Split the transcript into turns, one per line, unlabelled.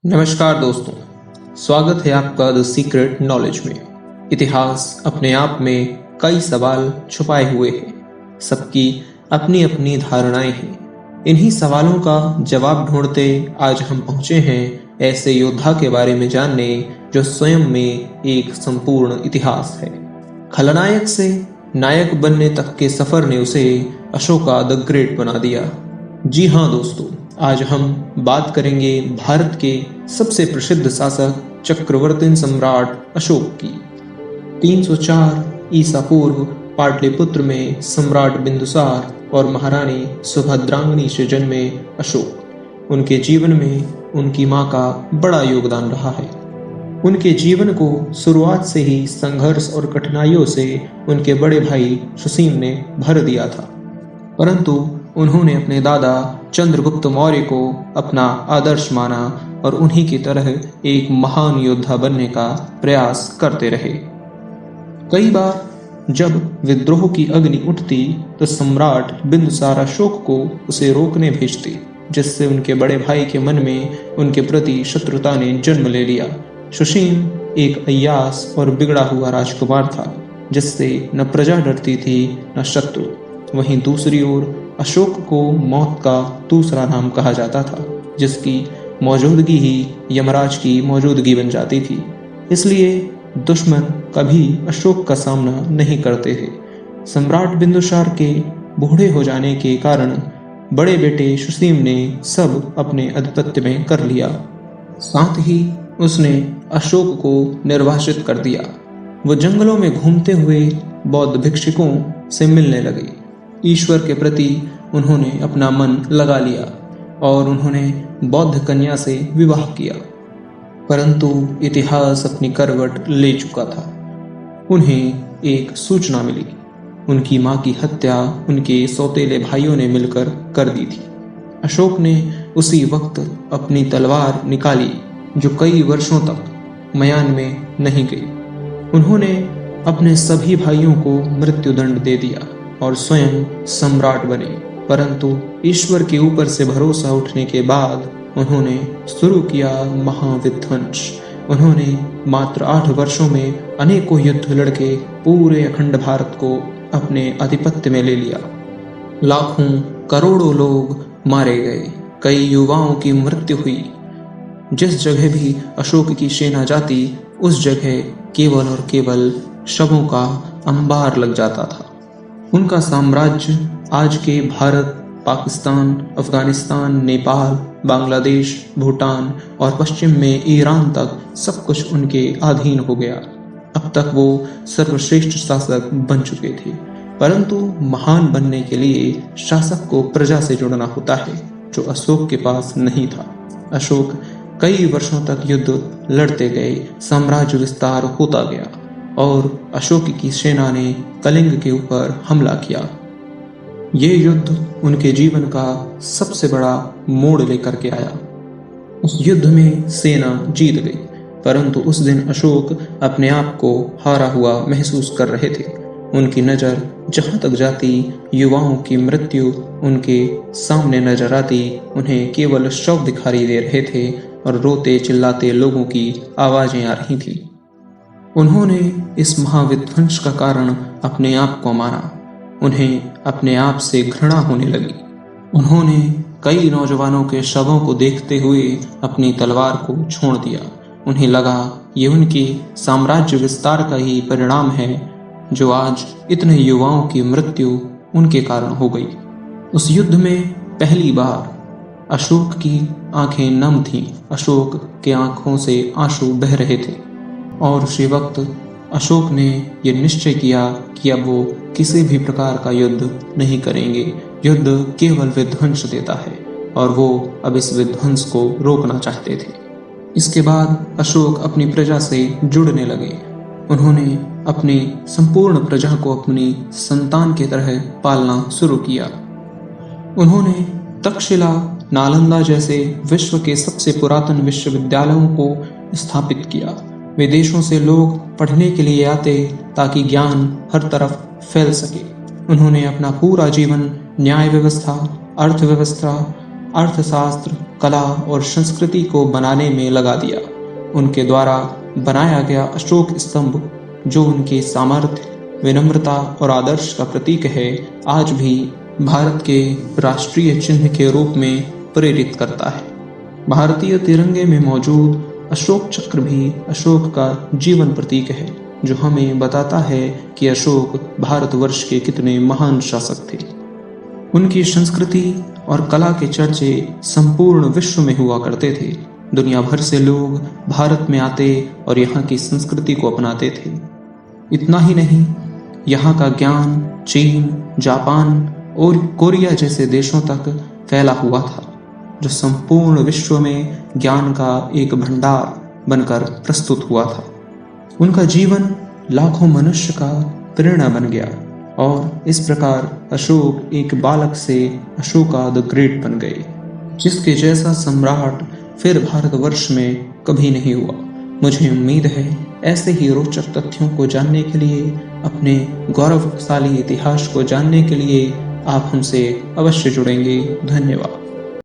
नमस्कार दोस्तों, स्वागत है आपका द सीक्रेट नॉलेज में। इतिहास अपने आप में कई सवाल छुपाए हुए हैं। सबकी अपनी अपनी धारणाएं हैं। इन्हीं सवालों का जवाब ढूंढते आज हम पहुंचे हैं ऐसे योद्धा के बारे में जानने जो स्वयं में एक संपूर्ण इतिहास है। खलनायक से नायक बनने तक के सफर ने उसे अशोका द ग्रेट बना दिया। जी हाँ दोस्तों, आज हम बात करेंगे भारत के सबसे प्रसिद्ध शासक चक्रवर्ती सम्राट अशोक की। 304 ईसा पूर्व पाटलिपुत्र में सम्राट बिंदुसार और महारानी सुभद्रांगनी से जन्मे अशोक। उनके जीवन में उनकी मां का बड़ा योगदान रहा है। उनके जीवन को शुरुआत से ही संघर्ष और कठिनाइयों से उनके बड़े भाई सुसीम ने भर दिया था, परंतु उन्होंने अपने दादा चंद्रगुप्त मौर्य को अपना आदर्श माना और उन्हीं की तरह एक महान योद्धा बनने का प्रयास करते रहे। कई बार जब विद्रोह की अग्नि उठती तो सम्राट बिंदुसार अशोक को उसे रोकने भेजते, जिससे उनके बड़े भाई के मन में उनके प्रति शत्रुता ने जन्म ले लिया। सुसीम एक अय्यास और बिगड़ा हुआ राजकुमार था, जिससे न प्रजा डरती थी न शत्रु। वहीं दूसरी ओर अशोक को मौत का दूसरा नाम कहा जाता था, जिसकी मौजूदगी ही यमराज की मौजूदगी बन जाती थी। इसलिए दुश्मन कभी अशोक का सामना नहीं करते थे। सम्राट बिंदुसार के बूढ़े हो जाने के कारण बड़े बेटे सुसीम ने सब अपने आधिपत्य में कर लिया। साथ ही उसने अशोक को निर्वासित कर दिया। वो जंगलों में घूमते हुए बौद्ध भिक्षुकों से मिलने लगे। ईश्वर के प्रति उन्होंने अपना मन लगा लिया और उन्होंने बौद्ध कन्या से विवाह किया, परंतु इतिहास अपनी करवट ले चुका था। उन्हें एक सूचना मिली। उनकी मां की हत्या उनके सौतेले भाइयों ने मिलकर कर दी थी। अशोक ने उसी वक्त अपनी तलवार निकाली, जो कई वर्षों तक म्यान में नहीं गई। उन्होंने अपने सभी भाइयों को मृत्युदंड दे दिया और स्वयं सम्राट बने, परंतु ईश्वर के ऊपर से भरोसा उठने के बाद उन्होंने शुरू किया महाविध्वंस। उन्होंने मात्र 8 वर्षों में अनेकों युद्ध लड़के पूरे अखंड भारत को अपने आधिपत्य में ले लिया। लाखों करोड़ों लोग मारे गए, कई युवाओं की मृत्यु हुई। जिस जगह भी अशोक की सेना जाती, उस जगह केवल और केवल शवों का अंबार लग जाता था। उनका साम्राज्य आज के भारत, पाकिस्तान, अफगानिस्तान, नेपाल, बांग्लादेश, भूटान और पश्चिम में ईरान तक सब कुछ उनके अधीन हो गया। अब तक वो सर्वश्रेष्ठ शासक बन चुके थे, परंतु महान बनने के लिए शासक को प्रजा से जुड़ना होता है, जो अशोक के पास नहीं था। अशोक कई वर्षों तक युद्ध लड़ते गए, साम्राज्य विस्तार होता गया और अशोक की सेना ने कलिंग के ऊपर हमला किया। ये युद्ध उनके जीवन का सबसे बड़ा मोड़ लेकर के आया। उस युद्ध में सेना जीत गई, परंतु उस दिन अशोक अपने आप को हारा हुआ महसूस कर रहे थे। उनकी नज़र जहाँ तक जाती, युवाओं की मृत्यु उनके सामने नजर आती। उन्हें केवल शव दिखाई दे रहे थे और रोते चिल्लाते लोगों की आवाज़ें आ रही थी। उन्होंने इस महाविध्वंस का कारण अपने आप को माना। उन्हें अपने आप से घृणा होने लगी। उन्होंने कई नौजवानों के शवों को देखते हुए अपनी तलवार को छोड़ दिया। उन्हें लगा ये उनके साम्राज्य विस्तार का ही परिणाम है, जो आज इतने युवाओं की मृत्यु उनके कारण हो गई। उस युद्ध में पहली बार अशोक की आंखें नम थीं। अशोक के आंखों से आंसू बह रहे थे और उसी वक्त अशोक ने यह निश्चय किया कि अब वो किसी भी प्रकार का युद्ध नहीं करेंगे। युद्ध केवल विध्वंस देता है और वो अब इस विध्वंस को रोकना चाहते थे। इसके बाद अशोक अपनी प्रजा से जुड़ने लगे। उन्होंने अपनी संपूर्ण प्रजा को अपनी संतान की तरह पालना शुरू किया। उन्होंने तक्षशिला, नालंदा जैसे विश्व के सबसे पुरातन विश्वविद्यालयों को स्थापित किया। विदेशों से लोग पढ़ने के लिए आते ताकि ज्ञान हर तरफ फैल सके। उन्होंने अपना पूरा जीवन न्याय व्यवस्था, अर्थव्यवस्था, अर्थशास्त्र कला और संस्कृति को बनाने में लगा दिया। उनके द्वारा बनाया गया अशोक स्तंभ, जो उनके सामर्थ्य, विनम्रता और आदर्श का प्रतीक है, आज भी भारत के राष्ट्रीय चिन्ह के रूप में प्रेरित करता है। भारतीय तिरंगे में मौजूद अशोक चक्र भी अशोक का जीवन प्रतीक है, जो हमें बताता है कि अशोक भारतवर्ष के कितने महान शासक थे। उनकी संस्कृति और कला के चर्चे संपूर्ण विश्व में हुआ करते थे। दुनिया भर से लोग भारत में आते और यहाँ की संस्कृति को अपनाते थे। इतना ही नहीं, यहाँ का ज्ञान चीन, जापान और कोरिया जैसे देशों तक फैला हुआ था, जो संपूर्ण विश्व में ज्ञान का एक भंडार बनकर प्रस्तुत हुआ था। उनका जीवन लाखों मनुष्य का प्रेरणा बन गया और इस प्रकार अशोक एक बालक से अशोका द ग्रेट बन गए, जिसके जैसा सम्राट फिर भारतवर्ष में कभी नहीं हुआ। मुझे उम्मीद है ऐसे ही रोचक तथ्यों को जानने के लिए, अपने गौरवशाली इतिहास को जानने के लिए आप हमसे अवश्य जुड़ेंगे। धन्यवाद।